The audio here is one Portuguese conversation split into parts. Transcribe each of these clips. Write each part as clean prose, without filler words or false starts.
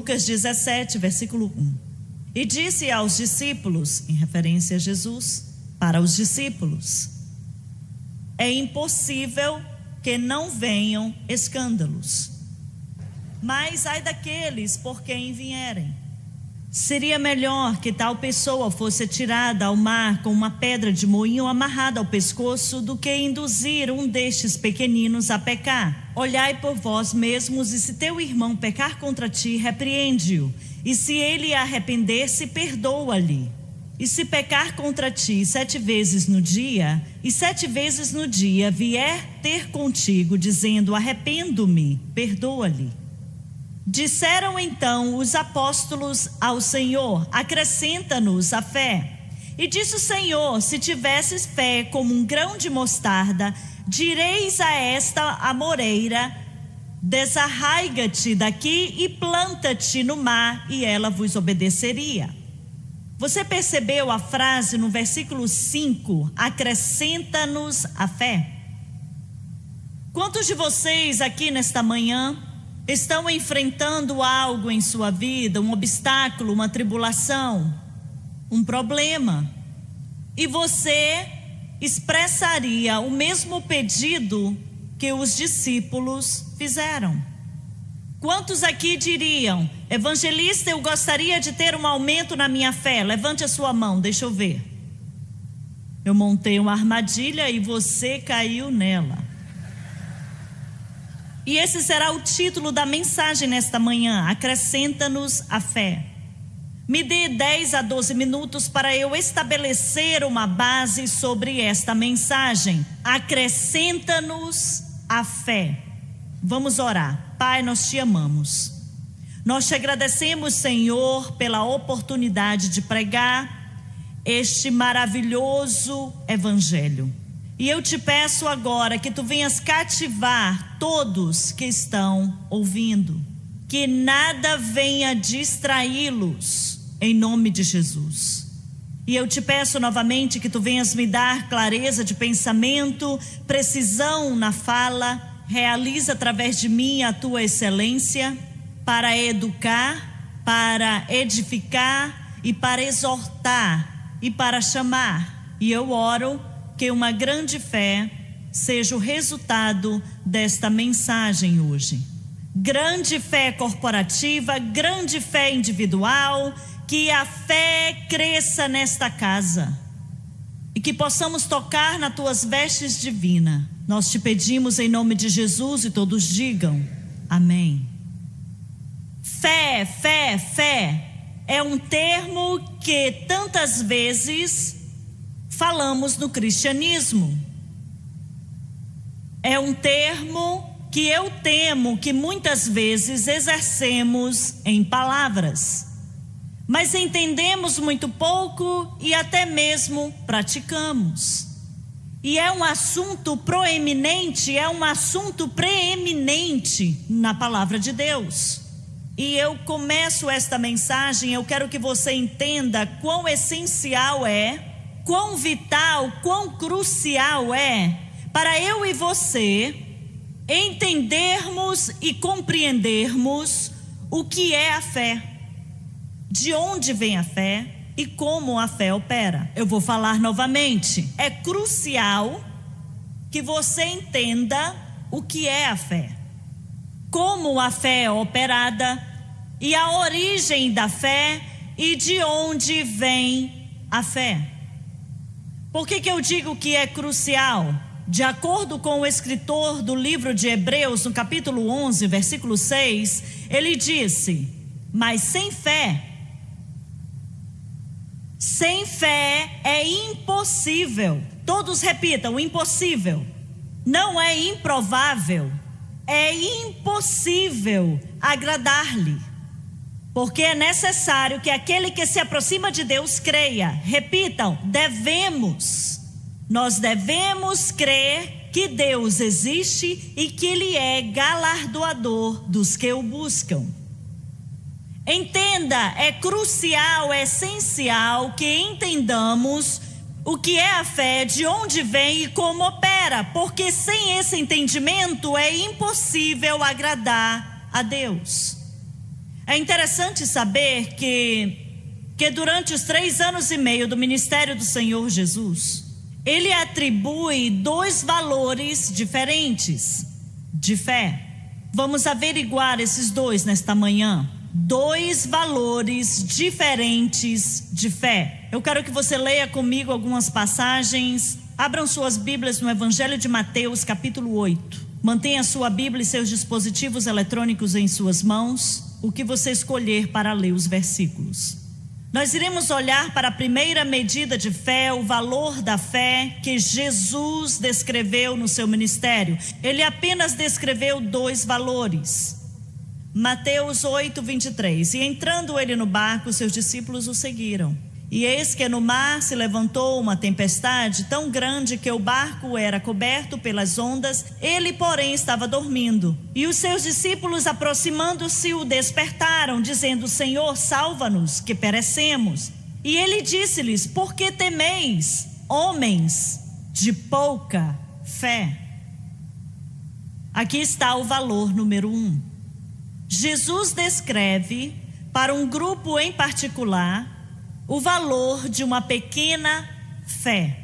Lucas 17, versículo 1. E disse aos discípulos, em referência a Jesus, para os discípulos: é impossível que não venham escândalos, mas ai daqueles por quem vierem. Seria melhor que tal pessoa fosse tirada ao mar com uma pedra de moinho amarrada ao pescoço do que induzir um destes pequeninos a pecar. Olhai por vós mesmos, e se teu irmão pecar contra ti, repreende-o, e se ele arrepender-se, perdoa-lhe. E se pecar contra ti 7 vezes no dia, e 7 vezes no dia vier ter contigo, dizendo: arrependo-me, perdoa-lhe. Disseram então os apóstolos ao Senhor: acrescenta-nos a fé. E disse o Senhor: se tivesses fé como um grão de mostarda, direis a esta amoreira: desarraiga-te daqui e planta-te no mar, e ela vos obedeceria. Você percebeu a frase no versículo 5, acrescenta-nos a fé? Quantos de vocês aqui nesta manhã estão enfrentando algo em sua vida, um obstáculo, uma tribulação, um problema, e você expressaria o mesmo pedido que os discípulos fizeram? Quantos aqui diriam: evangelista, eu gostaria de ter um aumento na minha fé? Levante a sua mão, deixa eu ver. Eu montei uma armadilha e você caiu nela. E esse será o título da mensagem nesta manhã: acrescenta-nos a fé. Me dê 10 a 12 minutos para eu estabelecer uma base sobre esta mensagem. Acrescenta-nos a fé. Vamos orar. Pai, nós te amamos. Nós te agradecemos, Senhor, pela oportunidade de pregar este maravilhoso evangelho. E eu te peço agora que tu venhas cativar todos que estão ouvindo, que nada venha distraí-los, em nome de Jesus. E eu te peço novamente que tu venhas me dar clareza de pensamento, precisão na fala, realiza através de mim a tua excelência, para educar, para edificar e para exortar e para chamar. E eu oro que uma grande fé seja o resultado desta mensagem hoje. Grande fé corporativa, grande fé individual, que a fé cresça nesta casa e que possamos tocar nas tuas vestes divinas. Nós te pedimos em nome de Jesus, e todos digam amém. Fé, fé, fé é um termo que tantas vezes falamos no cristianismo. É um termo que eu temo que muitas vezes exercemos em palavras, mas entendemos muito pouco e até mesmo praticamos. E é um assunto proeminente, é um assunto preeminente na palavra de Deus. E eu começo esta mensagem, eu quero que você entenda quão essencial é, quão vital, quão crucial é para eu e você entendermos e compreendermos o que é a fé, de onde vem a fé e como a fé opera. Eu vou falar novamente. É crucial que você entenda o que é a fé, como a fé é operada e a origem da fé e de onde vem a fé. Por que eu digo que é crucial? De acordo com o escritor do livro de Hebreus, no capítulo 11, versículo 6, ele disse: mas sem fé é impossível. Todos repitam: impossível. Não é improvável, é impossível agradar-lhe. Porque é necessário que aquele que se aproxima de Deus creia. Repitam: nós devemos crer que Deus existe e que Ele é galardoador dos que o buscam. Entenda, é crucial, é essencial que entendamos o que é a fé, de onde vem e como opera, porque sem esse entendimento é impossível agradar a Deus. É interessante saber que durante os 3 anos e meio do ministério do Senhor Jesus, ele atribui 2 valores diferentes de fé. Vamos averiguar esses 2 nesta manhã. 2 valores diferentes de fé. Eu quero que você leia comigo algumas passagens. Abram suas Bíblias no Evangelho de Mateus, capítulo 8. Mantenha sua Bíblia e seus dispositivos eletrônicos em suas mãos, o que você escolher para ler os versículos. Nós iremos olhar para a primeira medida de fé, o valor da fé que Jesus descreveu no seu ministério. Ele apenas descreveu 2 valores. Mateus 8, 23. E entrando ele no barco, seus discípulos o seguiram. E eis que no mar se levantou uma tempestade tão grande que o barco era coberto pelas ondas, ele, porém, estava dormindo. E os seus discípulos, aproximando-se, o despertaram, dizendo: Senhor, salva-nos, que perecemos. E ele disse-lhes: por que temeis, homens de pouca fé? Aqui está o valor número 1. Jesus descreve para um grupo em particular o valor de uma pequena fé.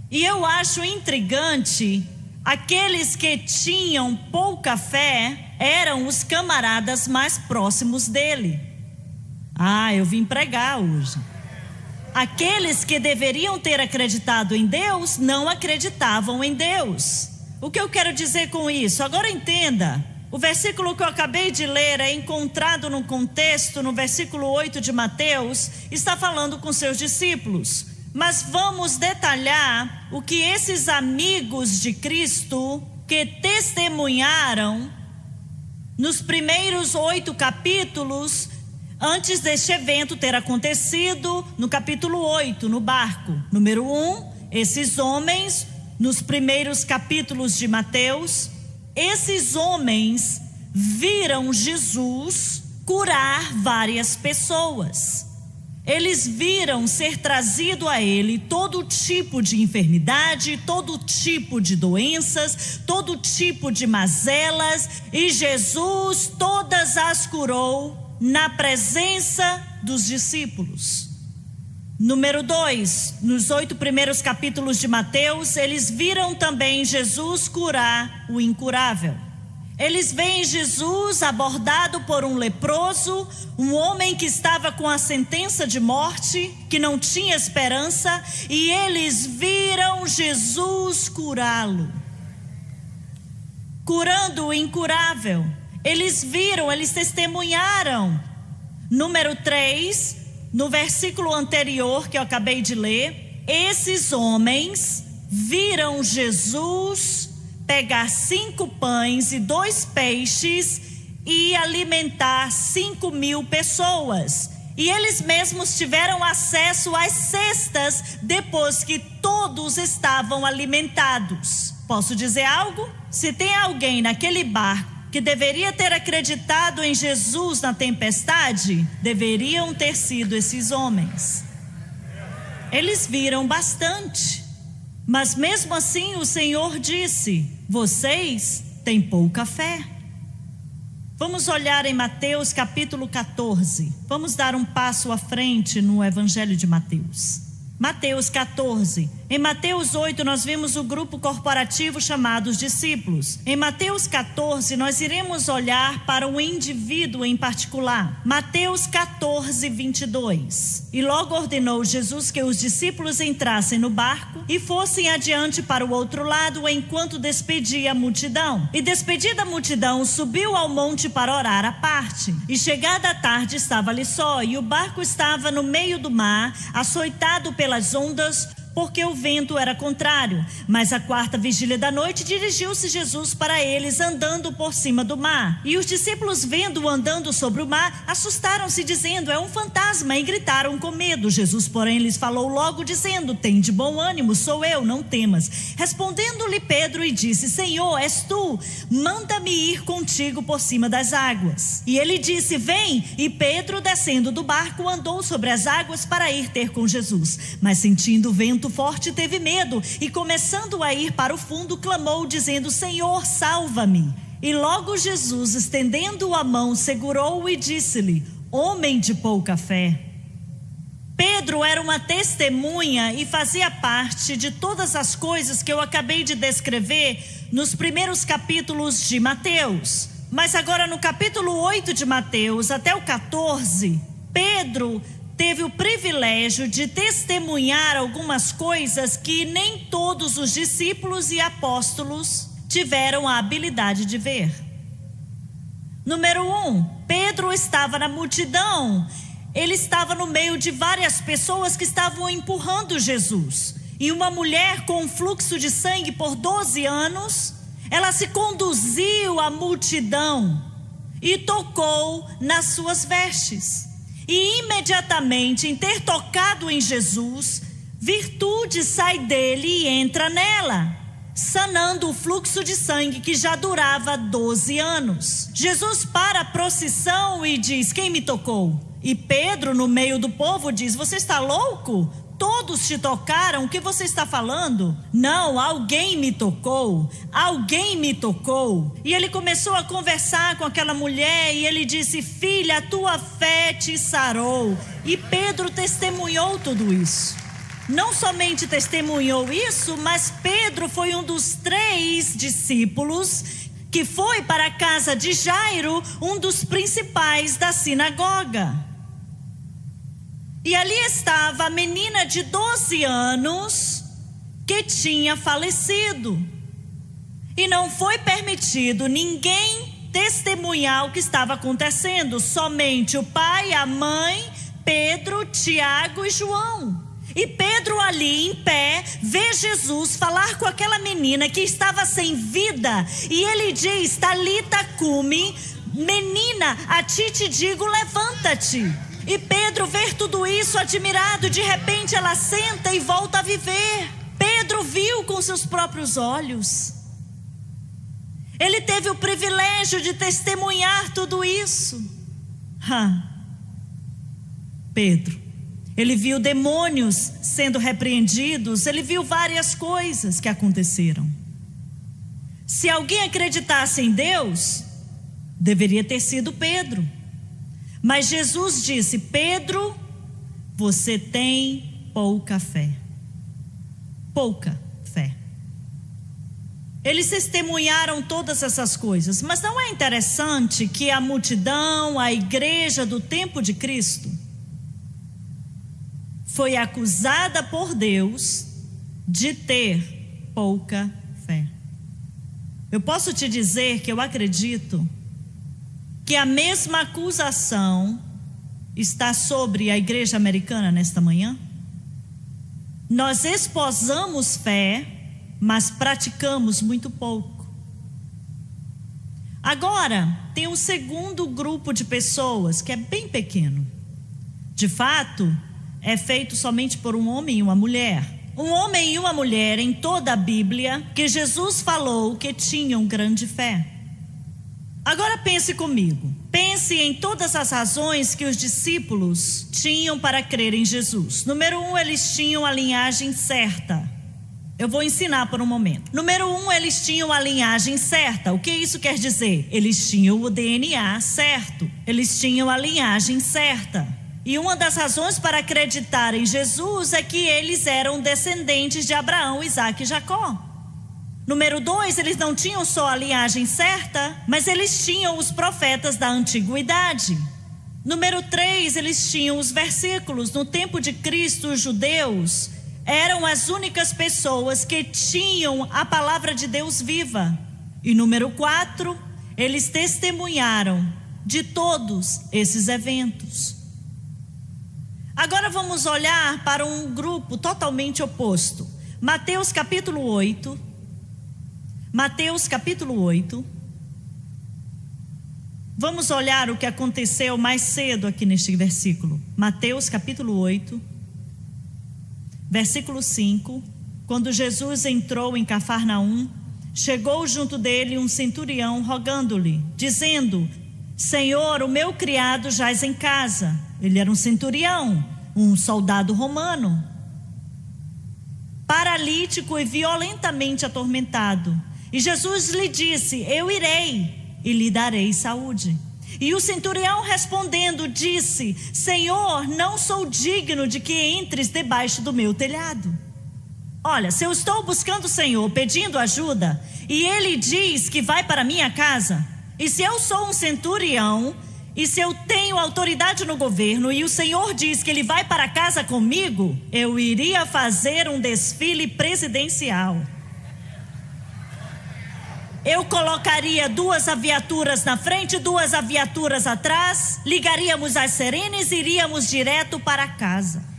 E eu acho intrigante, aqueles que tinham pouca fé eram os camaradas mais próximos dele. Eu vim pregar hoje. Aqueles que deveriam ter acreditado em Deus, não acreditavam em Deus. O que eu quero dizer com isso? Agora entenda. O versículo que eu acabei de ler é encontrado no contexto, no versículo 8 de Mateus, está falando com seus discípulos. Mas vamos detalhar o que esses amigos de Cristo, que testemunharam nos primeiros 8 capítulos, antes deste evento ter acontecido, no capítulo 8, no barco. Número 1, esses homens, nos primeiros capítulos de Mateus, esses homens viram Jesus curar várias pessoas. Eles viram ser trazido a ele todo tipo de enfermidade, todo tipo de doenças, todo tipo de mazelas, e Jesus todas as curou na presença dos discípulos. Número 2, nos 8 primeiros capítulos de Mateus, eles viram também Jesus curar o incurável. Eles veem Jesus abordado por um leproso, um homem que estava com a sentença de morte, que não tinha esperança, e eles viram Jesus curá-lo, curando o incurável. Eles viram, eles testemunharam. Número 3, no versículo anterior que eu acabei de ler, esses homens viram Jesus pegar 5 pães e 2 peixes e alimentar 5.000 pessoas. E eles mesmos tiveram acesso às cestas depois que todos estavam alimentados. Posso dizer algo? Se tem alguém naquele barco que deveria ter acreditado em Jesus na tempestade, deveriam ter sido esses homens. Eles viram bastante, mas mesmo assim o Senhor disse: vocês têm pouca fé. Vamos olhar em Mateus capítulo 14. Vamos dar um passo à frente no Evangelho de Mateus. Mateus 14. Em Mateus 8 nós vimos o grupo corporativo chamado os discípulos. Em Mateus 14 nós iremos olhar para um indivíduo em particular. Mateus 14, 22. E logo ordenou Jesus que os discípulos entrassem no barco e fossem adiante para o outro lado, enquanto despedia a multidão. E despedida a multidão, subiu ao monte para orar à parte. E chegada a tarde estava ali só, e o barco estava no meio do mar, açoitado pelas ondas, porque o vento era contrário. Mas à 4ª vigília da noite dirigiu-se Jesus para eles, andando por cima do mar. E os discípulos, vendo-o andando sobre o mar, assustaram-se, dizendo: é um fantasma, e gritaram com medo. Jesus, porém, lhes falou logo, dizendo: tende bom ânimo, sou eu, não temas. Respondendo-lhe Pedro e disse: Senhor, és tu, manda-me ir contigo por cima das águas. E ele disse: vem. E Pedro, descendo do barco, andou sobre as águas para ir ter com Jesus. Mas sentindo o vento forte, teve medo, e começando a ir para o fundo, clamou, dizendo: Senhor, salva-me. E logo Jesus, estendendo a mão, segurou-o e disse-lhe: homem de pouca fé. Pedro era uma testemunha e fazia parte de todas as coisas que eu acabei de descrever nos primeiros capítulos de Mateus. Mas agora no capítulo 8 de Mateus até o 14, Pedro teve o privilégio de testemunhar algumas coisas que nem todos os discípulos e apóstolos tiveram a habilidade de ver. Número 1, Pedro estava na multidão. Ele estava no meio de várias pessoas que estavam empurrando Jesus. E uma mulher com um fluxo de sangue por 12 anos, ela se conduziu à multidão e tocou nas suas vestes. E imediatamente, em ter tocado em Jesus, virtude sai dele e entra nela, sanando o fluxo de sangue que já durava 12 anos. Jesus para a procissão e diz: quem me tocou? E Pedro, no meio do povo, diz: você está louco? Todos te tocaram, o que você está falando? Não, alguém me tocou, alguém me tocou. E ele começou a conversar com aquela mulher e ele disse: filha, a tua fé te sarou. E Pedro testemunhou tudo isso. Não somente testemunhou isso, mas Pedro foi um dos 3 discípulos que foi para a casa de Jairo, um dos principais da sinagoga. E ali estava a menina de 12 anos que tinha falecido. E não foi permitido ninguém testemunhar o que estava acontecendo, somente o pai, a mãe, Pedro, Tiago e João. E Pedro ali em pé, vê Jesus falar com aquela menina que estava sem vida. E ele diz: Talita cumi, menina, a ti te digo, levanta-te. E Pedro vê tudo isso admirado, de repente ela senta e volta a viver. Pedro viu com seus próprios olhos. Ele teve o privilégio de testemunhar tudo isso. Pedro, ele viu demônios sendo repreendidos, ele viu várias coisas que aconteceram. Se alguém acreditasse em Deus, deveria ter sido Pedro. Mas Jesus disse: Pedro, você tem pouca fé. Pouca fé. Eles testemunharam todas essas coisas, mas não é interessante que a multidão, a igreja do tempo de Cristo, foi acusada por Deus de ter pouca fé. Eu posso te dizer que eu acredito que a mesma acusação está sobre a igreja americana nesta manhã. Nós esposamos fé, mas praticamos muito pouco. Agora, tem um segundo grupo de pessoas que é bem pequeno. De fato, é feito somente por um homem e uma mulher. Um homem e uma mulher em toda a Bíblia que Jesus falou que tinham grande fé. Agora pense comigo. Pense em todas as razões que os discípulos tinham para crer em Jesus. Número 1, eles tinham a linhagem certa. Eu vou ensinar por um momento. Número 1, eles tinham a linhagem certa. O que isso quer dizer? Eles tinham o DNA certo. Eles tinham a linhagem certa. E uma das razões para acreditar em Jesus é que eles eram descendentes de Abraão, Isaque e Jacó. Número 2, eles não tinham só a linhagem certa, mas eles tinham os profetas da antiguidade. Número 3, eles tinham os versículos. No tempo de Cristo, os judeus eram as únicas pessoas que tinham a palavra de Deus viva. E número 4, eles testemunharam de todos esses eventos. Agora vamos olhar para um grupo totalmente oposto. Mateus capítulo 8. Mateus capítulo 8. Vamos olhar o que aconteceu mais cedo aqui neste versículo. Mateus capítulo 8, versículo 5. Quando Jesus entrou em Cafarnaum, chegou junto dele um centurião rogando-lhe, dizendo: Senhor, o meu criado jaz em casa. Ele era um centurião, um soldado romano, paralítico e violentamente atormentado. E Jesus lhe disse: eu irei e lhe darei saúde. E o centurião respondendo disse: Senhor, não sou digno de que entres debaixo do meu telhado. Olha, se eu estou buscando o Senhor, pedindo ajuda, e Ele diz que vai para a minha casa, e se eu sou um centurião, e se eu tenho autoridade no governo, e o Senhor diz que Ele vai para casa comigo, eu iria fazer um desfile presidencial. Eu colocaria 2 viaturas na frente, 2 viaturas atrás, ligaríamos as sirenes e iríamos direto para casa.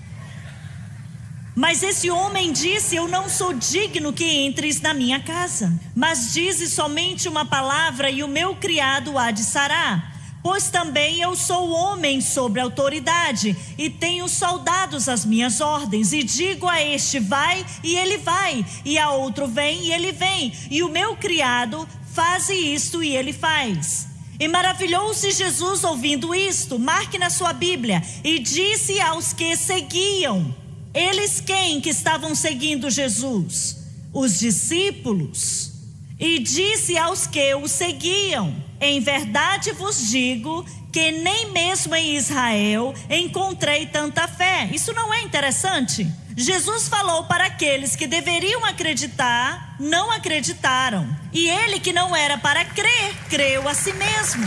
Mas esse homem disse: eu não sou digno que entres na minha casa, mas dize somente uma palavra e o meu criado há de sarar. Pois também eu sou homem sobre autoridade e tenho soldados às minhas ordens, e digo a este: vai, e ele vai, e a outro: vem, e ele vem, e o meu criado faz isto e ele faz. E maravilhou-se Jesus ouvindo isto, marque na sua Bíblia, e disse aos que seguiam. Eles quem que estavam seguindo Jesus? Os discípulos. E disse aos que o seguiam: em verdade vos digo que nem mesmo em Israel encontrei tanta fé. Isso não é interessante? Jesus falou para aqueles que deveriam acreditar, não acreditaram. E ele que não era para crer, creu a si mesmo.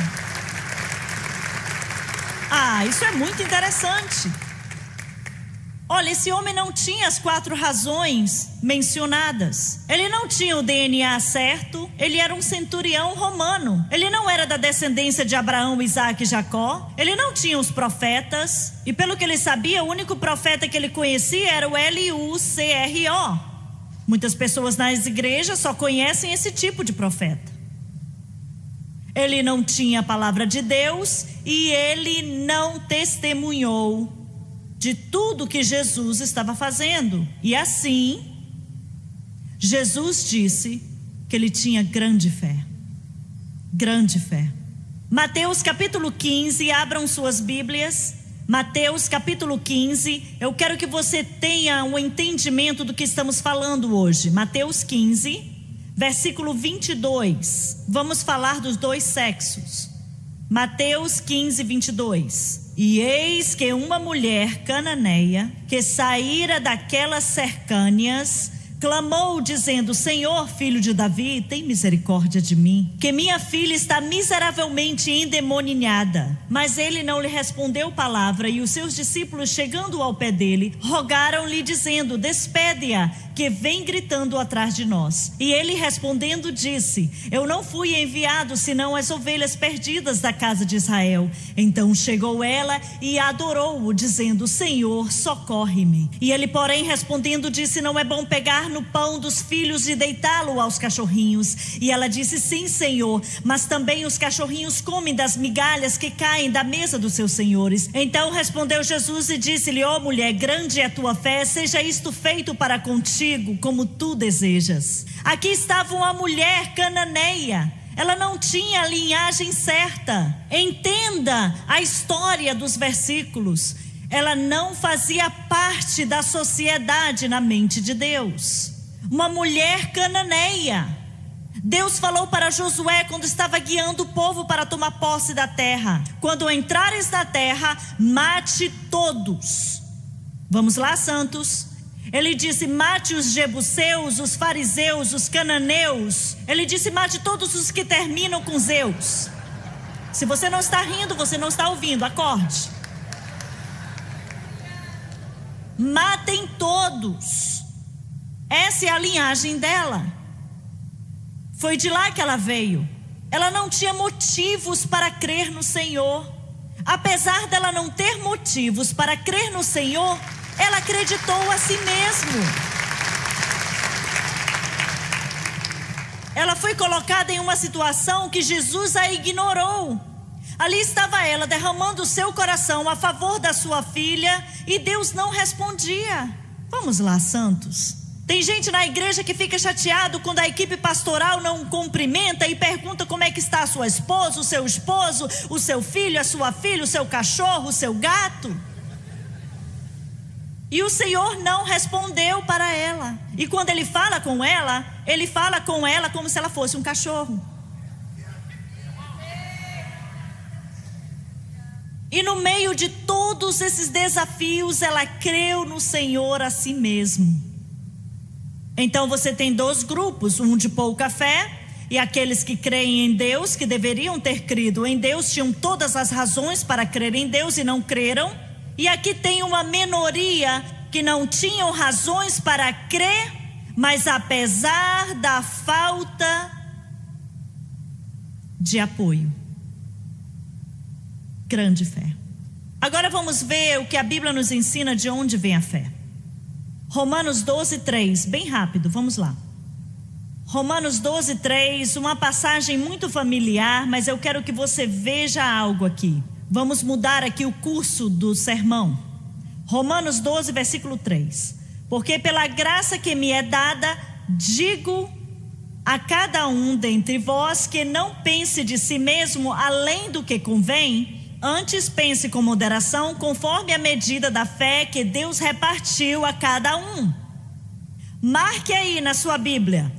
Isso é muito interessante. Olha, esse homem não tinha as 4 razões mencionadas. Ele não tinha o DNA certo. Ele era um centurião romano. Ele não era da descendência de Abraão, Isaac e Jacó. Ele não tinha os profetas. E pelo que ele sabia, o único profeta que ele conhecia era o L-U-C-R-O. Muitas pessoas nas igrejas só conhecem esse tipo de profeta. Ele não tinha a palavra de Deus e ele não testemunhou de tudo que Jesus estava fazendo. E assim, Jesus disse que ele tinha grande fé. Grande fé. Mateus capítulo 15, abram suas Bíblias. Mateus capítulo 15, eu quero que você tenha um entendimento do que estamos falando hoje. Mateus 15, versículo 22. Vamos falar dos 2 sexos. Mateus 15, 22. E eis que uma mulher cananeia, que saíra daquelas cercâneas, clamou dizendo: Senhor, filho de Davi, tem misericórdia de mim, que minha filha está miseravelmente endemoninhada. Mas ele não lhe respondeu palavra, e os seus discípulos, chegando ao pé dele, rogaram-lhe dizendo: despede-a, que vem gritando atrás de nós. E ele respondendo disse: eu não fui enviado senão as ovelhas perdidas da casa de Israel. Então chegou ela e adorou-o, dizendo: Senhor, socorre-me. E ele, porém, respondendo disse: não é bom pegar no pão dos filhos e deitá-lo aos cachorrinhos. E ela disse: sim, Senhor, mas também os cachorrinhos comem das migalhas que caem da mesa dos seus senhores. Então respondeu Jesus e disse-lhe: ó mulher, grande é a tua fé, seja isto feito para contigo como tu desejas. Aqui estava uma mulher cananeia. Ela não tinha a linhagem certa. Entenda a história dos versículos. Ela não fazia parte da sociedade na mente de Deus. Uma mulher cananeia. Deus falou para Josué quando estava guiando o povo para tomar posse da terra: quando entrares na terra, mate todos. Vamos lá, santos. Ele disse: mate os jebuseus, os fariseus, os cananeus. Ele disse: mate todos os que terminam com Zeus. Se você não está rindo, você não está ouvindo, acorde. Matem todos. Essa é a linhagem dela. Foi de lá que ela veio. Ela não tinha motivos para crer no Senhor. Apesar dela não ter motivos para crer no Senhor, ela acreditou a si mesmo. Ela foi colocada em uma situação que Jesus a ignorou. Ali estava ela derramando o seu coração a favor da sua filha e Deus não respondia. Vamos lá, santos. Tem gente na igreja que fica chateado quando a equipe pastoral não cumprimenta e pergunta como é que está a sua esposa, o seu esposo, o seu filho, a sua filha, o seu cachorro, o seu gato. E o Senhor não respondeu para ela. E quando ele fala com ela, ele fala com ela como se ela fosse um cachorro. E no meio de todos esses desafios, ela creu no Senhor a si mesmo. Então você tem dois grupos, um de pouca fé, e aqueles que creem em Deus, que deveriam ter crido em Deus, tinham todas as razões para crer em Deus e não creram. E aqui tem uma minoria que não tinham razões para crer, mas apesar da falta de apoio, grande fé. Agora vamos ver o que a Bíblia nos ensina de onde vem a fé. Romanos 12:3, bem rápido, vamos lá. Romanos 12:3, uma passagem muito familiar, mas eu quero que você veja algo aqui. Vamos mudar aqui o curso do sermão. Romanos 12, versículo 3. Porque pela graça que me é dada, digo a cada um dentre vós que não pense de si mesmo além do que convém, antes pense com moderação, conforme a medida da fé que Deus repartiu a cada um. Marque aí na sua Bíblia.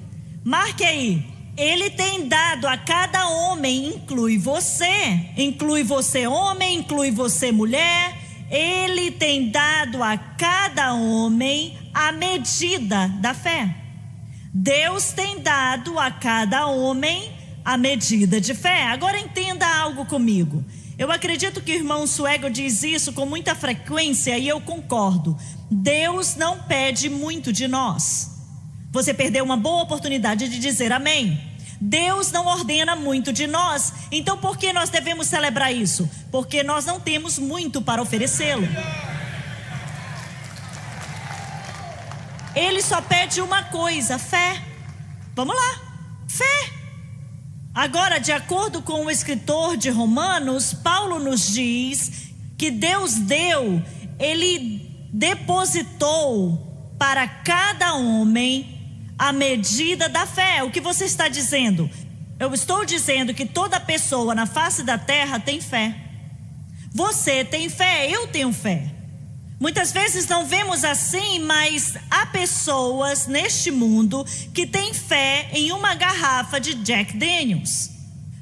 Marque aí. Ele tem dado a cada homem, inclui você homem, inclui você mulher. Ele tem dado a cada homem a medida da fé. Deus tem dado a cada homem a medida de fé. Agora entenda algo comigo. Eu acredito que o irmão Suego diz isso com muita frequência e eu concordo. Deus não pede muito de nós. Você perdeu uma boa oportunidade de dizer amém. Deus não ordena muito de nós. Então por que nós devemos celebrar isso? Porque nós não temos muito para oferecê-lo. Ele só pede uma coisa, fé. Vamos lá, fé. Agora, de acordo com o escritor de Romanos, Paulo nos diz que Deus ele depositou para cada homem a medida da fé. O que você está dizendo? Eu estou dizendo que toda pessoa na face da terra tem fé. Você tem fé, eu tenho fé. Muitas vezes não vemos assim, mas há pessoas neste mundo que têm fé em uma garrafa de Jack Daniels,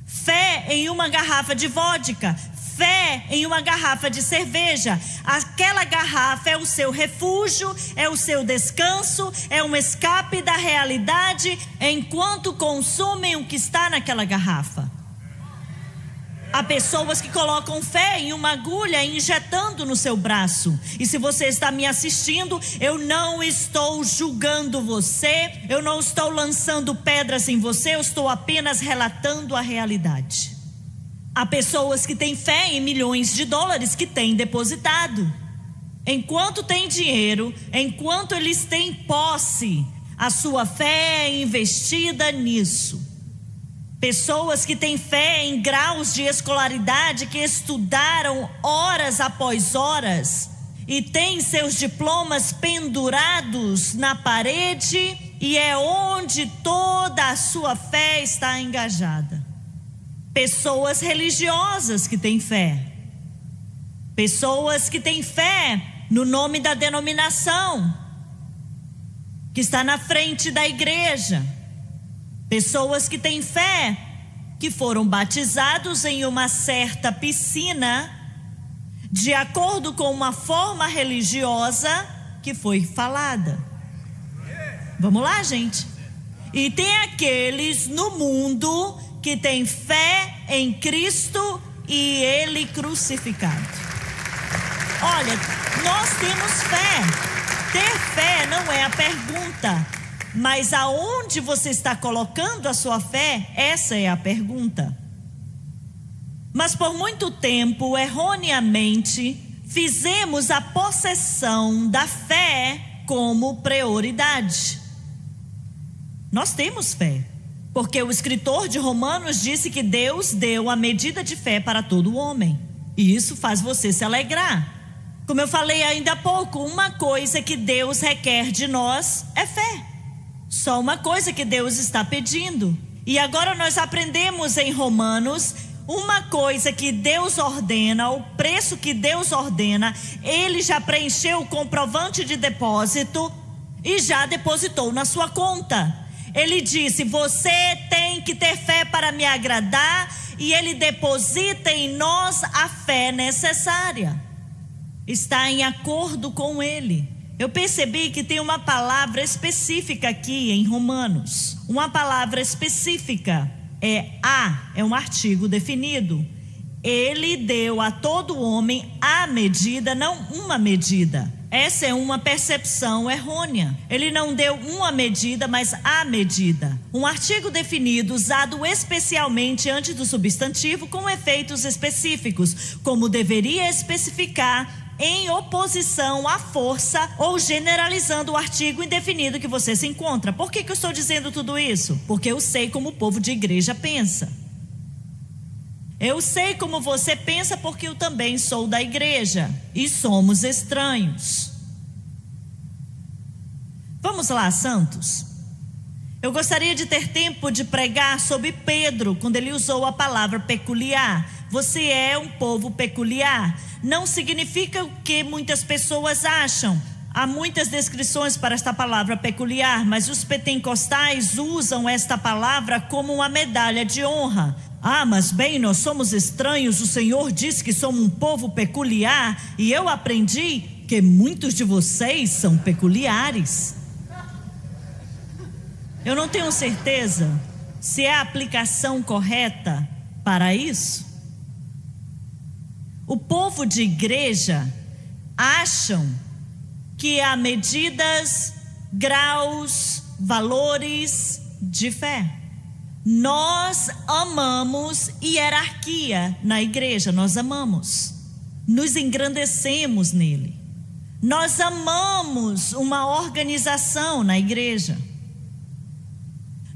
fé em uma garrafa de vodka, fé em uma garrafa de cerveja. Aquela garrafa é o seu refúgio, é o seu descanso, é um escape da realidade, enquanto consumem o que está naquela garrafa. Há pessoas que colocam fé em uma agulha injetando no seu braço. E se você está me assistindo, eu não estou julgando você, eu não estou lançando pedras em você, eu estou apenas relatando a realidade. Há pessoas que têm fé em milhões de dólares que têm depositado. Enquanto tem dinheiro, enquanto eles têm posse, a sua fé é investida nisso. Pessoas que têm fé em graus de escolaridade, que estudaram horas após horas e têm seus diplomas pendurados na parede, e é onde toda a sua fé está engajada. Pessoas religiosas que têm fé. Pessoas que têm fé no nome da denominação, que está na frente da igreja. Pessoas que têm fé, que foram batizados em uma certa piscina, de acordo com uma forma religiosa que foi falada. Vamos lá, gente? E tem aqueles no mundo que têm fé em Cristo e Ele crucificado. Olha, nós temos fé. Ter fé não é a pergunta, mas aonde você está colocando a sua fé, essa é a pergunta. Mas por muito tempo, erroneamente, fizemos a possessão da fé como prioridade. Nós temos fé, porque o escritor de Romanos disse que Deus deu a medida de fé para todo homem, e isso faz você se alegrar. Como eu falei ainda há pouco, uma coisa que Deus requer de nós é fé. Só uma coisa que Deus está pedindo. E agora nós aprendemos em Romanos uma coisa que Deus ordena, o preço que Deus ordena. Ele já preencheu o comprovante de depósito e já depositou na sua conta. Ele disse: você tem que ter fé para me agradar, e Ele deposita em nós a fé necessária. Está em acordo com Ele. Eu percebi que tem uma palavra específica aqui em Romanos. Uma palavra específica é um artigo definido. Ele deu a todo homem a medida, não uma medida. Essa é uma percepção errônea. Ele não deu uma medida, mas a medida. Um artigo definido usado especialmente antes do substantivo com efeitos específicos, como deveria especificar, em oposição à força ou generalizando o artigo indefinido que você se encontra. Por que eu estou dizendo tudo isso? Porque eu sei como o povo de igreja pensa. Eu sei como você pensa porque eu também sou da igreja e somos estranhos. Vamos lá, santos. Eu gostaria de ter tempo de pregar sobre Pedro, quando ele usou a palavra peculiar. Você é um povo peculiar. Não significa o que muitas pessoas acham. Há muitas descrições para esta palavra peculiar, mas os pentecostais usam esta palavra como uma medalha de honra. Ah, mas bem, nós somos estranhos, o Senhor disse que somos um povo peculiar, e eu aprendi que muitos de vocês são peculiares. Eu não tenho certeza se é a aplicação correta para isso. O povo de igreja acham que há medidas, graus, valores de fé. Nós amamos hierarquia na igreja, nós amamos, nos engrandecemos nele. Nós amamos uma organização na igreja.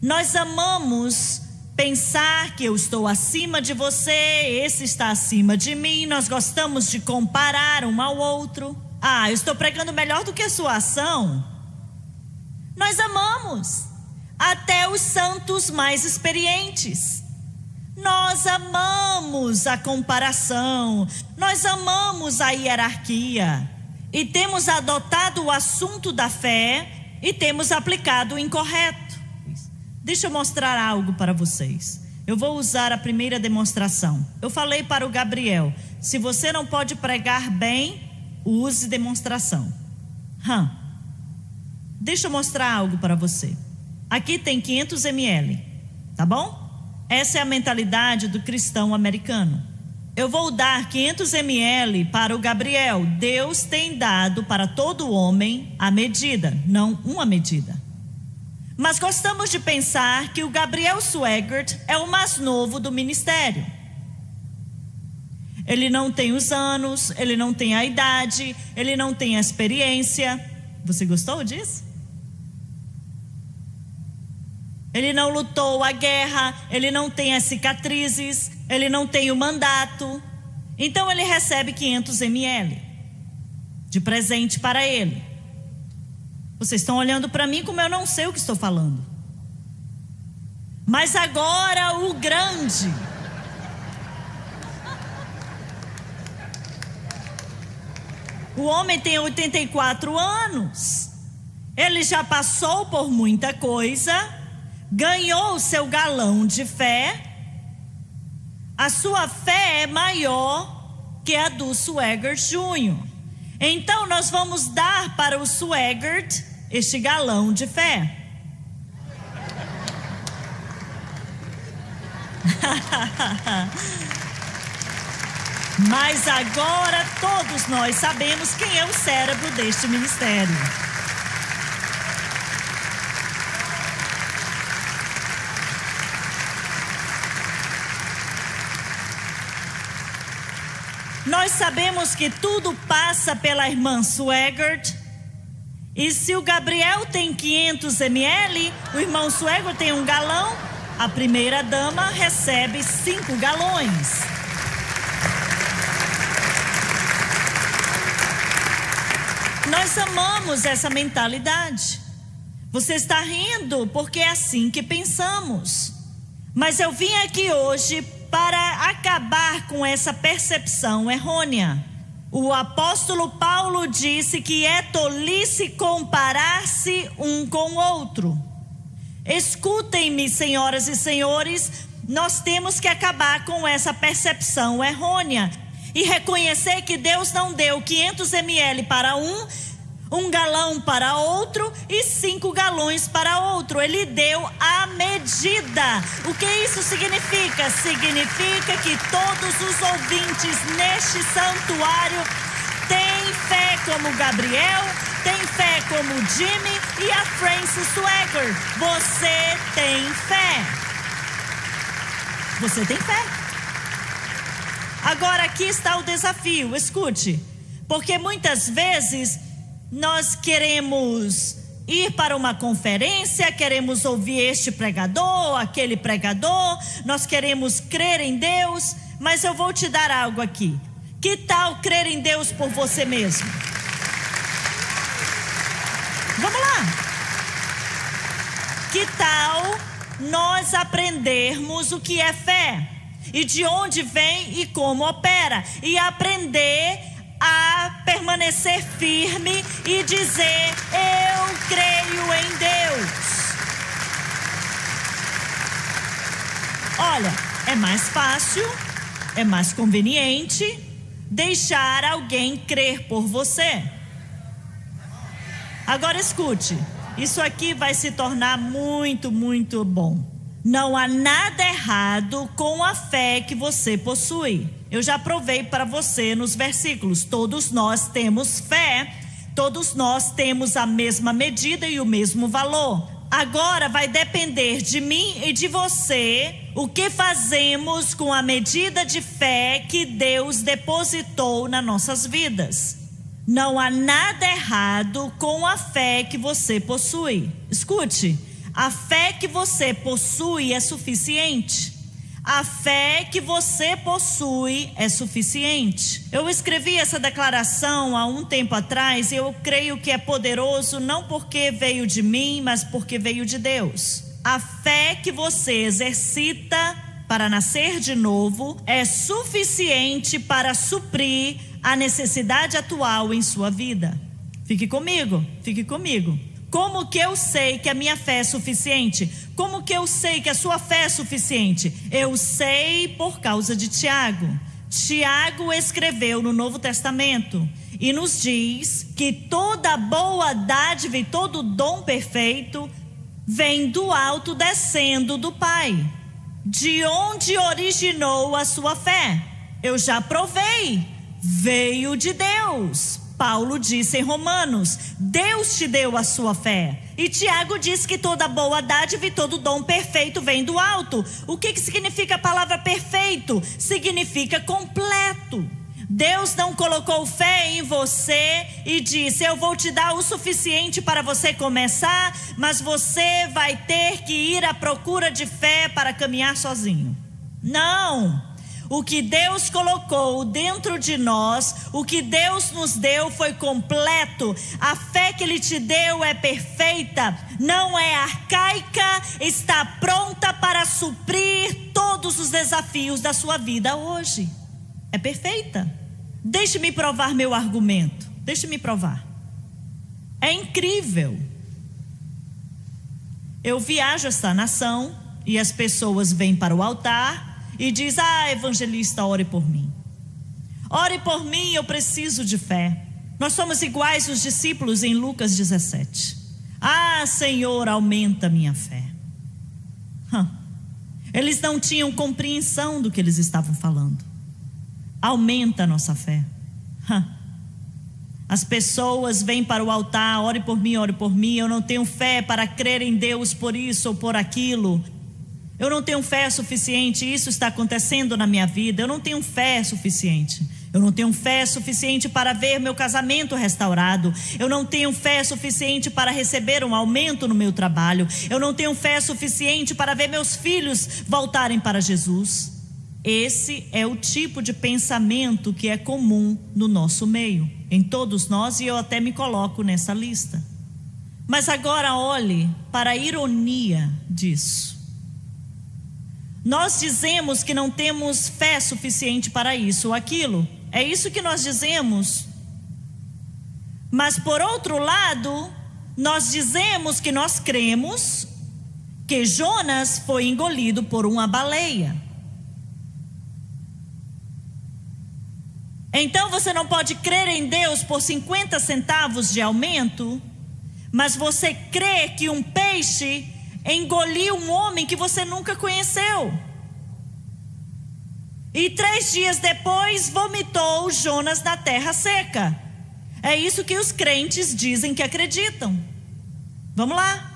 Nós amamos pensar que eu estou acima de você, esse está acima de mim. Nós gostamos de comparar um ao outro. Ah, eu estou pregando melhor do que a sua ação. Nós amamos até os santos mais experientes. Nós amamos a comparação, nós amamos a hierarquia e temos adotado o assunto da fé e temos aplicado o incorreto. Deixa eu mostrar algo para vocês. Eu vou usar a primeira demonstração. Eu falei para o Gabriel: se você não pode pregar bem, use demonstração. Deixa eu mostrar algo para você. Aqui tem 500 ml, tá bom? Essa é a mentalidade do cristão americano. Eu vou dar 500 ml para o Gabriel. Deus tem dado para todo homem a medida, não uma medida. Mas gostamos de pensar que o Gabriel Swegert é o mais novo do ministério. Ele não tem os anos, ele não tem a idade, ele não tem a experiência. Você gostou disso? Ele não lutou a guerra, ele não tem as cicatrizes, ele não tem o mandato. Então ele recebe 500 ml de presente para ele. Vocês estão olhando para mim como eu não sei o que estou falando. Mas agora o grande. O homem tem 84 anos. Ele já passou por muita coisa. Ganhou o seu galão de fé. A sua fé é maior que a do Swegert Jr. Então nós vamos dar para o Swegert este galão de fé. Mas agora todos nós sabemos quem é o cérebro deste ministério. Nós sabemos que tudo passa pela irmã Swegert. E se o Gabriel tem 500 ml, o irmão Swegert tem um galão, a primeira dama recebe 5 galões. Nós amamos essa mentalidade. Você está rindo porque é assim que pensamos. Mas eu vim aqui hoje para acabar com essa percepção errônea. O apóstolo Paulo disse que é tolice comparar-se um com o outro. Escutem-me, senhoras e senhores, nós temos que acabar com essa percepção errônea e reconhecer que Deus não deu 500 ml para um galão para outro e 5 galões para outro. Ele deu a medida. O que isso significa? Significa que todos os ouvintes neste santuário têm fé como Gabriel, tem fé como Jimmy e a Francis Swagger. Você tem fé. Você tem fé. Agora aqui está o desafio, escute. Porque muitas vezes nós queremos ir para uma conferência, queremos ouvir este pregador, aquele pregador, nós queremos crer em Deus, mas eu vou te dar algo aqui. Que tal crer em Deus por você mesmo? Vamos lá. Que tal nós aprendermos o que é fé? E de onde vem e como opera? E aprender a permanecer firme e dizer: eu creio em Deus. Olha, é mais fácil, é mais conveniente deixar alguém crer por você. Agora escute, isso aqui vai se tornar muito, muito bom. Não há nada errado com a fé que você possui. Eu já provei para você nos versículos. Todos nós temos fé, todos nós temos a mesma medida e o mesmo valor. Agora vai depender de mim e de você o que fazemos com a medida de fé que Deus depositou nas nossas vidas. Não há nada errado com a fé que você possui. Escute, a fé que você possui é suficiente. A fé que você possui é suficiente. Eu escrevi essa declaração há um tempo atrás e eu creio que é poderoso não porque veio de mim, mas porque veio de Deus. A fé que você exercita para nascer de novo é suficiente para suprir a necessidade atual em sua vida. Fique comigo, fique comigo. Como que eu sei que a minha fé é suficiente? Como que eu sei que a sua fé é suficiente? Eu sei por causa de Tiago. Tiago escreveu no Novo Testamento e nos diz que toda boa dádiva e todo dom perfeito vem do alto, descendo do Pai. De onde originou a sua fé? Eu já provei. Veio de Deus. Paulo disse em Romanos: Deus te deu a sua fé. E Tiago diz que toda boa dádiva e todo dom perfeito vem do alto. O que significa a palavra perfeito? Significa completo. Deus não colocou fé em você e disse: eu vou te dar o suficiente para você começar, mas você vai ter que ir à procura de fé para caminhar sozinho. Não. O que Deus colocou dentro de nós, o que Deus nos deu foi completo. A fé que Ele te deu é perfeita, não é arcaica, está pronta para suprir todos os desafios da sua vida hoje. É perfeita. Deixe-me provar meu argumento. Deixe-me provar. É incrível. Eu viajo esta nação e as pessoas vêm para o altar e diz: evangelista, ore por mim. Ore por mim, eu preciso de fé. Nós somos iguais os discípulos em Lucas 17. Senhor, aumenta minha fé. Eles não tinham compreensão do que eles estavam falando. Aumenta a nossa fé. As pessoas vêm para o altar: ore por mim, ore por mim. Eu não tenho fé para crer em Deus por isso ou por aquilo. Eu não tenho fé suficiente, isso está acontecendo na minha vida. Eu não tenho fé suficiente. Eu não tenho fé suficiente para ver meu casamento restaurado. Eu não tenho fé suficiente para receber um aumento no meu trabalho. Eu não tenho fé suficiente para ver meus filhos voltarem para Jesus. Esse é o tipo de pensamento que é comum no nosso meio, em todos nós, e eu até me coloco nessa lista. Mas agora olhe para a ironia disso. Nós dizemos que não temos fé suficiente para isso ou aquilo. É isso que nós dizemos. Mas por outro lado, nós dizemos que nós cremos que Jonas foi engolido por uma baleia. Então você não pode crer em Deus por 50 centavos de aumento, mas você crê que um peixe engoliu um homem que você nunca conheceu. E 3 dias depois vomitou Jonas na terra seca. É isso que os crentes dizem que acreditam. Vamos lá.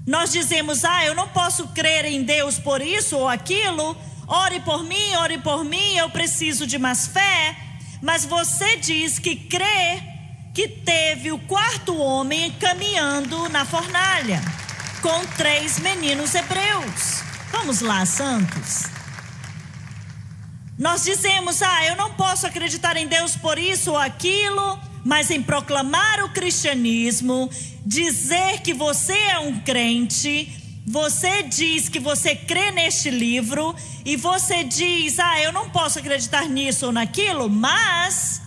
Nós dizemos, eu não posso crer em Deus por isso ou aquilo. Ore por mim, eu preciso de mais fé. Mas você diz que crê que teve o 4º homem caminhando na fornalha com 3 meninos hebreus. Vamos lá, santos. Nós dizemos, eu não posso acreditar em Deus por isso ou aquilo, mas em proclamar o cristianismo, dizer que você é um crente, você diz que você crê neste livro, e você diz, eu não posso acreditar nisso ou naquilo, mas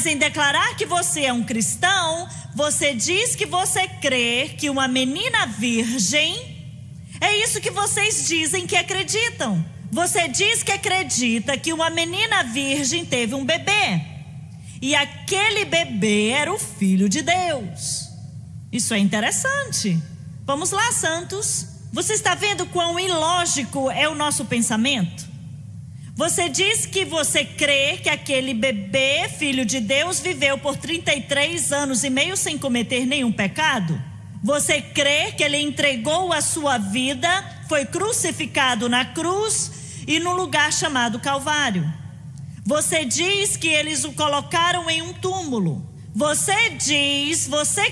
em declarar que você é um cristão, você diz que você crê que uma menina virgem, é isso que vocês dizem que acreditam. Você diz que acredita que uma menina virgem teve um bebê, e aquele bebê era o Filho de Deus. Isso é interessante. Vamos lá, santos. Você está vendo quão ilógico é o nosso pensamento? Você diz que você crê que aquele bebê, Filho de Deus, viveu por 33 anos e meio sem cometer nenhum pecado? Você crê que ele entregou a sua vida, foi crucificado na cruz e no lugar chamado Calvário? Você diz que eles o colocaram em um túmulo. Você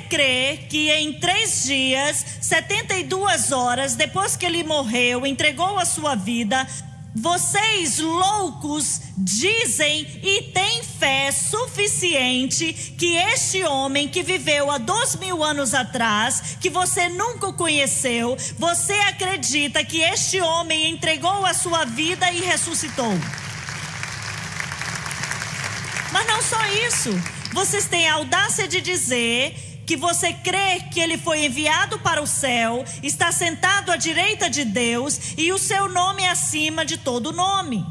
crê que em 3 dias, 72 horas, depois que ele morreu, entregou a sua vida, vocês loucos dizem e têm fé suficiente que este homem que viveu há 2000 anos atrás, que você nunca conheceu, você acredita que este homem entregou a sua vida e ressuscitou? Mas não só isso, vocês têm a audácia de dizer que você crê que ele foi enviado para o céu, está sentado à direita de Deus e o seu nome é acima de todo nome.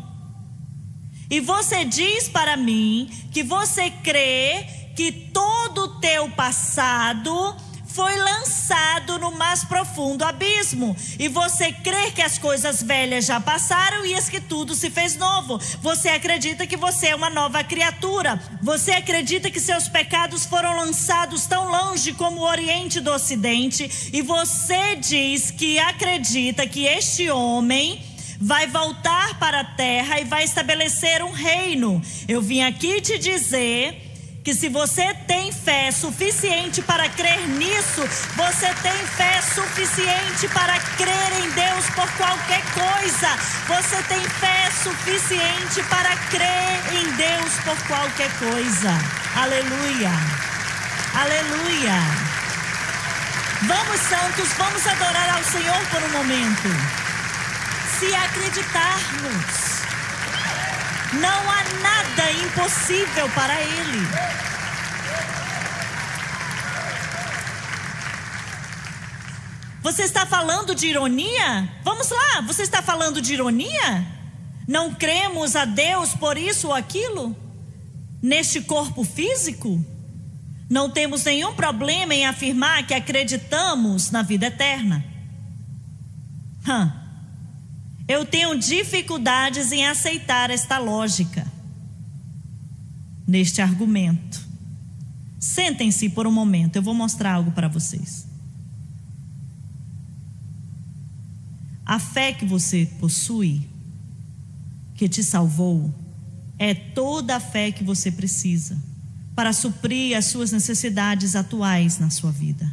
E você diz para mim que você crê que todo o teu passado foi lançado no mais profundo abismo. E você crê que as coisas velhas já passaram e que tudo se fez novo. Você acredita que você é uma nova criatura. Você acredita que seus pecados foram lançados tão longe como o Oriente do Ocidente. E você diz que acredita que este homem vai voltar para a terra e vai estabelecer um reino. Eu vim aqui te dizer que se você tem fé suficiente para crer nisso, você tem fé suficiente para crer em Deus por qualquer coisa. Você tem fé suficiente para crer em Deus por qualquer coisa. Aleluia. Aleluia. Vamos, santos, vamos adorar ao Senhor por um momento. Se acreditarmos, não há nada impossível para Ele. Você está falando de ironia? Vamos lá, você está falando de ironia? Não cremos a Deus por isso ou aquilo? Neste corpo físico? Não temos nenhum problema em afirmar que acreditamos na vida eterna. Eu tenho dificuldades em aceitar esta lógica, neste argumento. Sentem-se por um momento, eu vou mostrar algo para vocês. A fé que você possui, que te salvou, é toda a fé que você precisa para suprir as suas necessidades atuais na sua vida.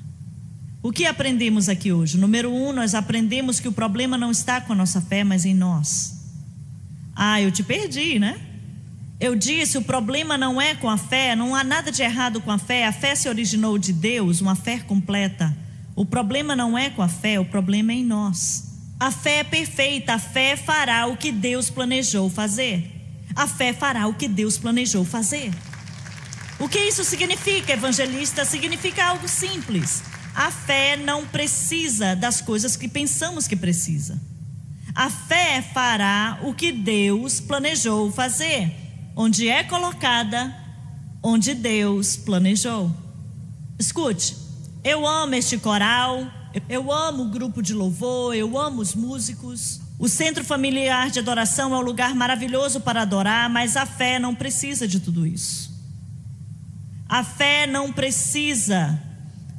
O que aprendemos aqui hoje? Número 1, nós aprendemos que o problema não está com a nossa fé, mas em nós. Eu te perdi, né? Eu disse, o problema não é com a fé, não há nada de errado com a fé se originou de Deus, uma fé completa. O problema não é com a fé, o problema é em nós. A fé é perfeita, a fé fará o que Deus planejou fazer. A fé fará o que Deus planejou fazer. O que isso significa, evangelista? Significa algo simples. A fé não precisa das coisas que pensamos que precisa. A fé fará o que Deus planejou fazer, onde é colocada, onde Deus planejou. Escute, eu amo este coral, eu amo o grupo de louvor, eu amo os músicos. O centro familiar de adoração é um lugar maravilhoso para adorar, mas a fé não precisa de tudo isso. A fé não precisa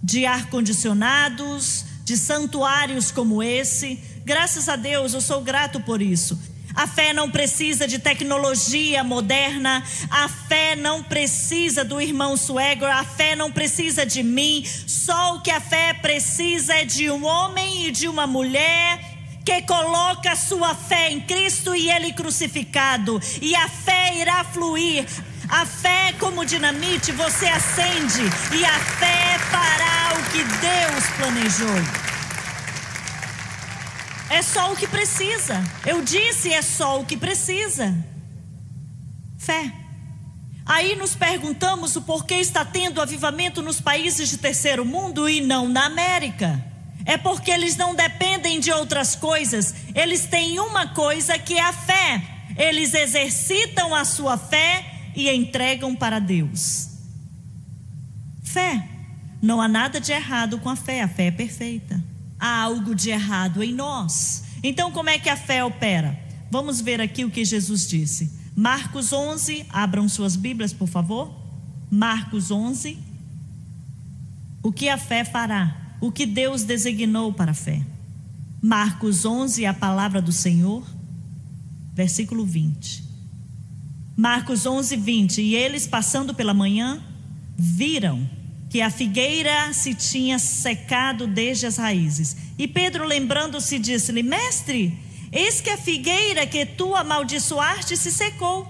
de ar-condicionados, de santuários como esse. Graças a Deus, eu sou grato por isso. A fé não precisa de tecnologia moderna. A fé não precisa do irmão Swagger. A fé não precisa de mim. Só o que a fé precisa é de um homem e de uma mulher que coloca sua fé em Cristo e Ele crucificado. E a fé irá fluir. A fé é como dinamite, você acende e a fé fará o que Deus planejou. É só o que precisa. Eu disse, é só o que precisa. Fé. Aí nos perguntamos o porquê está tendo avivamento nos países de terceiro mundo e não na América. É porque eles não dependem de outras coisas. Eles têm uma coisa que é a fé. Eles exercitam a sua fé e entregam para Deus. Fé. Não há nada de errado com a fé é perfeita. Há algo de errado em nós. Então como é que a fé opera? Vamos ver aqui o que Jesus disse. Marcos 11, abram suas Bíblias por favor. Marcos 11. O que a fé fará? O que Deus designou para a fé? Marcos 11, a palavra do Senhor, versículo 20. Marcos 11, 20. E eles passando pela manhã, viram que a figueira se tinha secado desde as raízes. E Pedro, lembrando-se, disse-lhe: Mestre, eis que a figueira que tu amaldiçoaste se secou.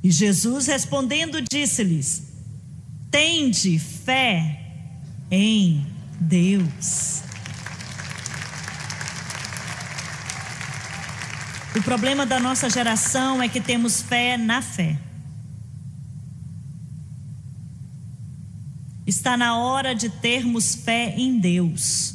E Jesus respondendo disse-lhes: Tende fé em Deus. O problema da nossa geração é que temos fé na fé. Está na hora de termos fé em Deus.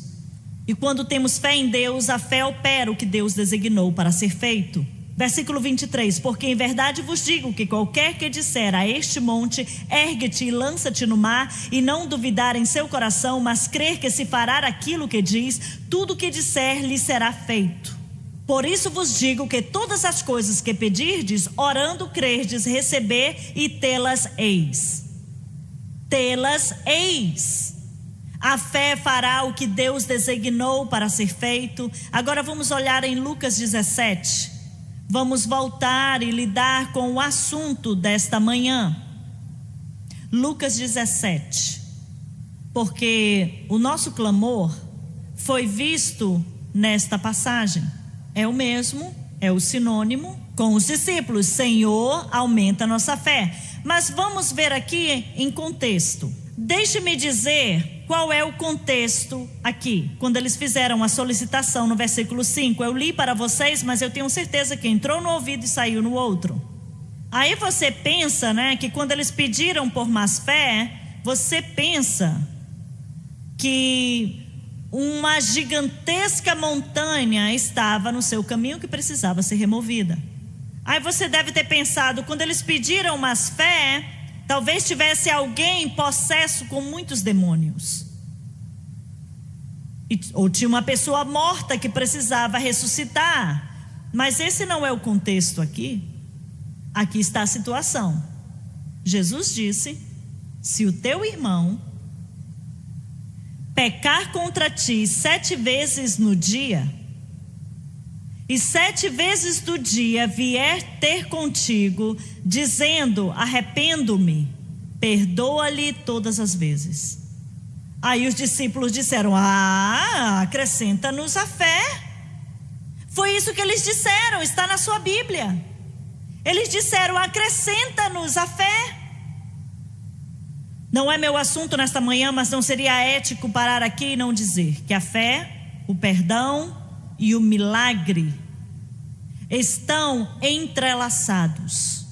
E quando temos fé em Deus, a fé opera o que Deus designou para ser feito. Versículo 23. Porque em verdade vos digo que qualquer que disser a este monte, ergue-te e lança-te no mar, e não duvidar em seu coração, mas crer que se fará aquilo que diz, tudo que disser lhe será feito. Por isso vos digo que todas as coisas que pedirdes, orando crerdes, receber e tê-las eis. Tê-las eis. A fé fará o que Deus designou para ser feito. Agora vamos olhar em Lucas 17. Vamos voltar e lidar com o assunto desta manhã. Lucas 17. Porque o nosso clamor foi visto nesta passagem. É o mesmo, é o sinônimo com os discípulos. Senhor, aumenta a nossa fé. Mas vamos ver aqui em contexto. Deixe-me dizer qual é o contexto aqui, quando eles fizeram a solicitação no versículo 5. Eu li para vocês, mas eu tenho certeza que entrou no ouvido e saiu no outro. Aí você pensa, que quando eles pediram por mais fé, você pensa que uma gigantesca montanha estava no seu caminho que precisava ser removida. Aí você deve ter pensado, quando eles pediram mais fé, talvez tivesse alguém possesso com muitos demônios. Ou tinha uma pessoa morta que precisava ressuscitar. Mas esse não é o contexto aqui. Aqui está a situação. Jesus disse: se o teu irmão pecar contra ti 7 vezes no dia, e 7 vezes do dia vier ter contigo, dizendo: arrependo-me, perdoa-lhe todas as vezes. Aí os discípulos disseram: acrescenta-nos a fé. Foi isso que eles disseram, está na sua Bíblia. Eles disseram: acrescenta-nos a fé. Não é meu assunto nesta manhã, mas não seria ético parar aqui e não dizer que a fé, o perdão e o milagre estão entrelaçados.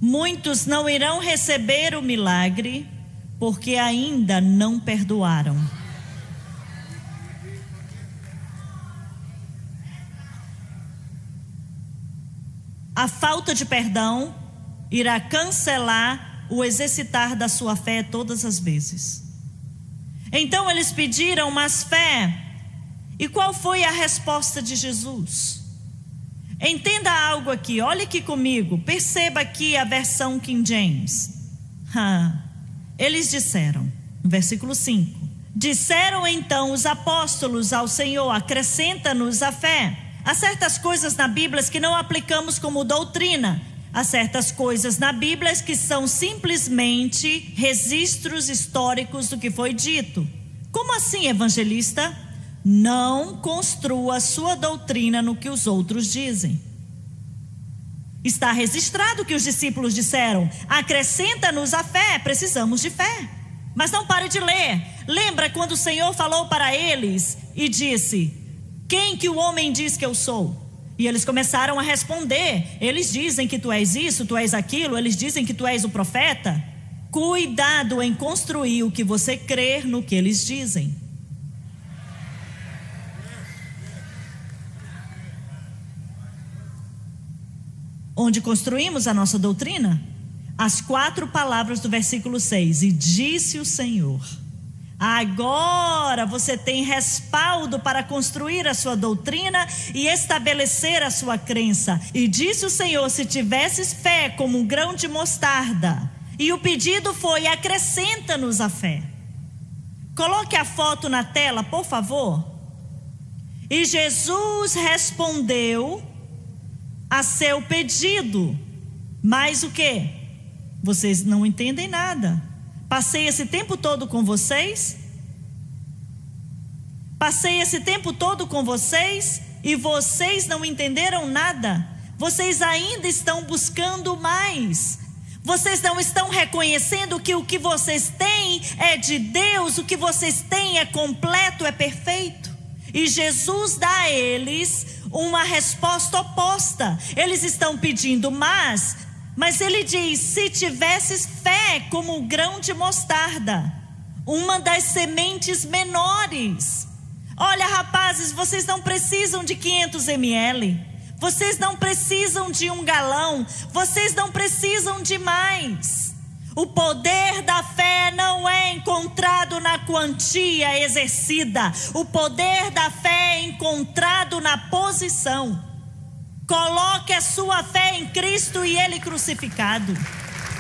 Muitos não irão receber o milagre porque ainda não perdoaram. A falta de perdão irá cancelar o exercitar da sua fé todas as vezes. Então eles pediram mais fé. E qual foi a resposta de Jesus? Entenda algo aqui, olhe aqui comigo, perceba aqui a versão King James. Eles disseram, no versículo 5: disseram então os apóstolos ao Senhor: acrescenta-nos a fé. Há certas coisas na Bíblia que não aplicamos como doutrina. Há certas coisas na Bíblia que são simplesmente registros históricos do que foi dito. Como assim, evangelista? Não construa sua doutrina no que os outros dizem. Está registrado que os discípulos disseram: acrescenta-nos a fé, precisamos de fé. Mas não pare de ler. Lembra quando o Senhor falou para eles e disse: quem que o homem diz que eu sou? E eles começaram a responder: eles dizem que tu és isso, tu és aquilo, eles dizem que tu és o profeta. Cuidado em construir o que você crer no que eles dizem. Onde construímos a nossa doutrina? As 4 palavras do versículo 6: e disse o Senhor. Agora você tem respaldo para construir a sua doutrina e estabelecer a sua crença. E disse o Senhor: se tivesses fé como um grão de mostarda. E o pedido foi: acrescenta-nos a fé. Coloque a foto na tela, por favor. E Jesus respondeu a seu pedido. Mas o quê? Vocês não entendem nada. Passei esse tempo todo com vocês. Passei esse tempo todo com vocês e vocês não entenderam nada. Vocês ainda estão buscando mais. Vocês não estão reconhecendo que o que vocês têm é de Deus. O que vocês têm é completo, é perfeito. E Jesus dá a eles uma resposta oposta. Eles estão pedindo mas ele diz: se tivesses fé como um grão de mostarda, uma das sementes menores. Olha, rapazes, vocês não precisam de 500 ml. Vocês não precisam de 1 galão. Vocês não precisam de mais. O poder da fé não é encontrado na quantia exercida. O poder da fé é encontrado na posição. Coloque a sua fé em Cristo e Ele crucificado.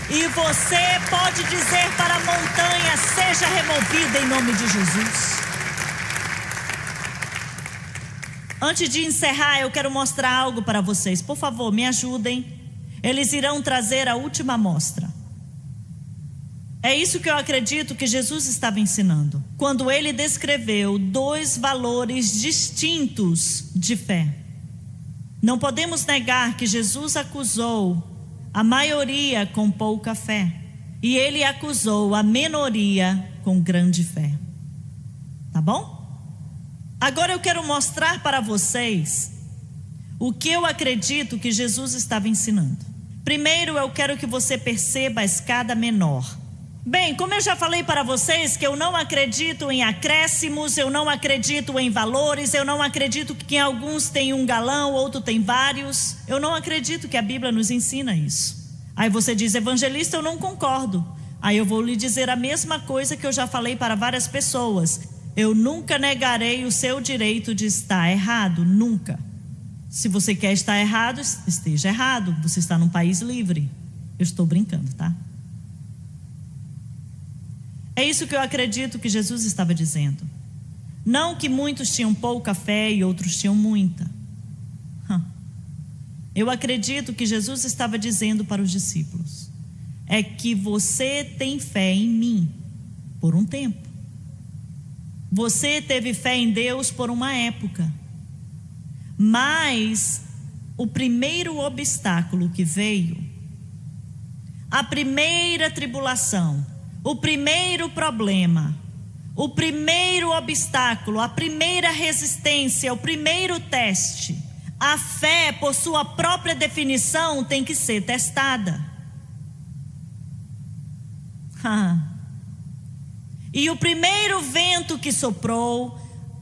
E você pode dizer para a montanha: seja removida em nome de Jesus. Antes de encerrar, eu quero mostrar algo para vocês. Por favor, me ajudem. Eles irão trazer a última amostra. É isso que eu acredito que Jesus estava ensinando, quando ele descreveu 2 valores distintos de fé. Não podemos negar que Jesus acusou a maioria com pouca fé, e ele acusou a minoria com grande fé. Tá bom? Agora eu quero mostrar para vocês o que eu acredito que Jesus estava ensinando. Primeiro, eu quero que você perceba a escada menor. Bem, como eu já falei para vocês que eu não acredito em acréscimos, eu não acredito em valores, eu não acredito que alguns têm 1 galão, outro tem vários. Eu não acredito que a Bíblia nos ensina isso. Aí você diz: evangelista, eu não concordo. Aí eu vou lhe dizer a mesma coisa que eu já falei para várias pessoas: eu nunca negarei o seu direito de estar errado, nunca. Se você quer estar errado, esteja errado. Você está num país livre. Eu estou brincando, tá? É isso que eu acredito que Jesus estava dizendo. Não que muitos tinham pouca fé e outros tinham muita. Eu acredito que Jesus estava dizendo para os discípulos: é que você tem fé em mim por um tempo. Você teve fé em Deus por uma época. Mas o primeiro obstáculo que veio, a primeira tribulação, o primeiro problema, o primeiro obstáculo, a primeira resistência, o primeiro teste, a fé, por sua própria definição, tem que ser testada. E o primeiro vento que soprou,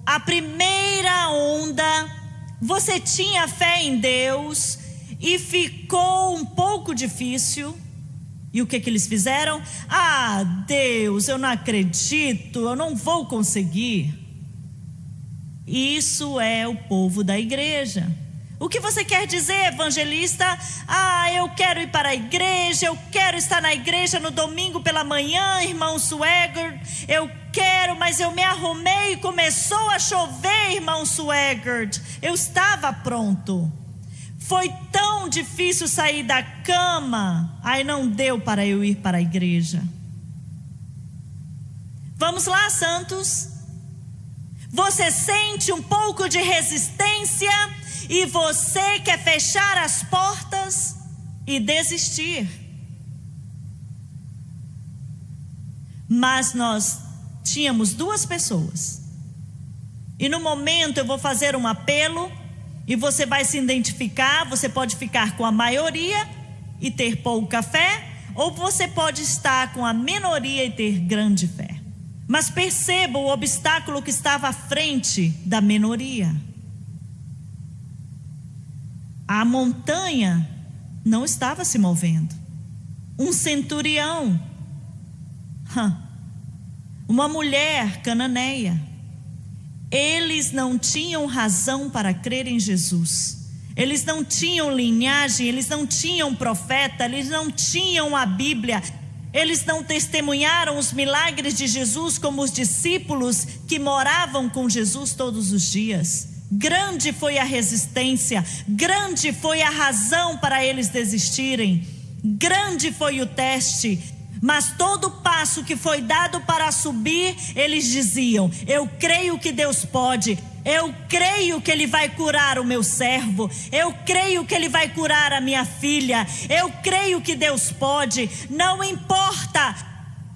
a primeira onda, você tinha fé em Deus e ficou um pouco difícil. E o que eles fizeram? Ah, Deus, eu não acredito, eu não vou conseguir. Isso é o povo da igreja. O que você quer dizer, evangelista? Ah, eu quero ir para a igreja, eu quero estar na igreja no domingo pela manhã, irmão Swagger. Eu quero, mas eu me arrumei e começou a chover, irmão Swagger. Eu estava pronto. Foi tão difícil sair da cama, aí não deu para eu ir para a igreja. Vamos lá, santos. Você sente um pouco de resistência e você quer fechar as portas e desistir. Mas nós tínhamos 2 pessoas. E no momento eu vou fazer um apelo e você vai se identificar. Você pode ficar com a maioria e ter pouca fé, ou você pode estar com a minoria e ter grande fé. Mas perceba o obstáculo que estava à frente da minoria. A montanha não estava se movendo. Um centurião, uma mulher cananeia, eles não tinham razão para crer em Jesus. Eles não tinham linhagem, eles não tinham profeta, eles não tinham a Bíblia. Eles não testemunharam os milagres de Jesus como os discípulos que moravam com Jesus todos os dias. Grande foi a resistência, grande foi a razão para eles desistirem, grande foi o teste. Mas todo passo que foi dado para subir, eles diziam: eu creio que Deus pode, eu creio que Ele vai curar o meu servo, eu creio que Ele vai curar a minha filha, eu creio que Deus pode. Não importa,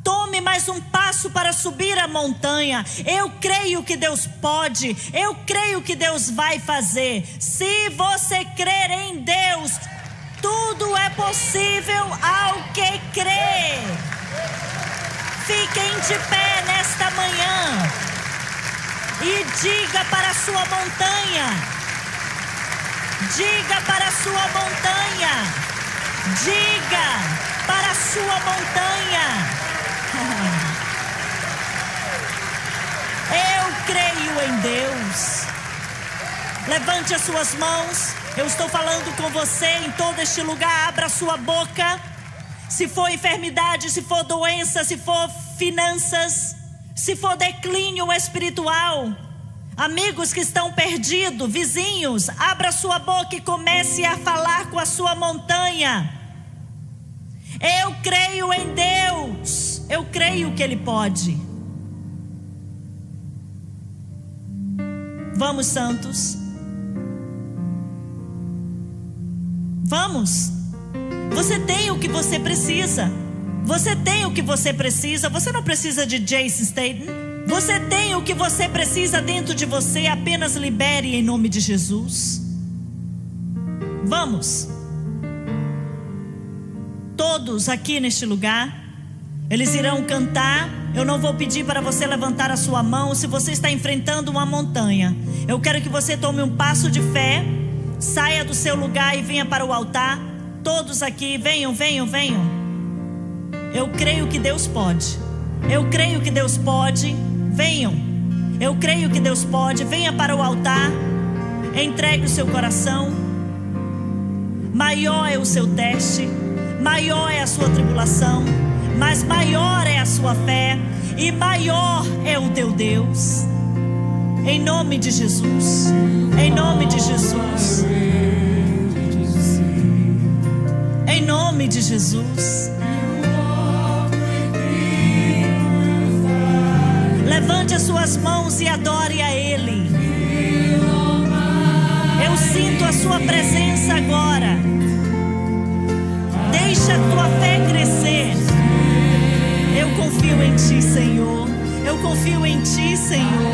tome mais um passo para subir a montanha. Eu creio que Deus pode, eu creio que Deus vai fazer. Se você crer em Deus, tudo é possível ao que crê. Fiquem de pé nesta manhã e diga para a sua montanha, diga para a sua montanha, diga para a sua montanha: eu creio em Deus. Levante as suas mãos. Eu estou falando com você em todo este lugar. Abra a sua boca. Se for enfermidade, se for doença, se for finanças, se for declínio espiritual, amigos que estão perdidos, vizinhos, abra a sua boca e comece a falar com a sua montanha. Eu creio em Deus, eu creio que Ele pode. Vamos, santos. Vamos. Você tem o que você precisa. Você tem o que você precisa. Você não precisa de Jason Statham. Você tem o que você precisa dentro de você. Apenas libere em nome de Jesus. Vamos. Todos aqui neste lugar, eles irão cantar. Eu não vou pedir para você levantar a sua mão. Se você está enfrentando uma montanha, eu quero que você tome um passo de fé. Saia do seu lugar e venha para o altar. Todos aqui, venham, venham, venham. Eu creio que Deus pode. Eu creio que Deus pode. Venham. Eu creio que Deus pode. Venha para o altar. Entregue o seu coração. Maior é o seu teste, maior é a sua tribulação, mas maior é a sua fé e maior é o teu Deus. Em nome de Jesus. Em nome de Jesus. Em nome de Jesus. Levante as suas mãos e adore a Ele. Eu sinto a sua presença agora. Deixa a tua fé crescer. Eu confio em Ti, Senhor. Eu confio em Ti, Senhor.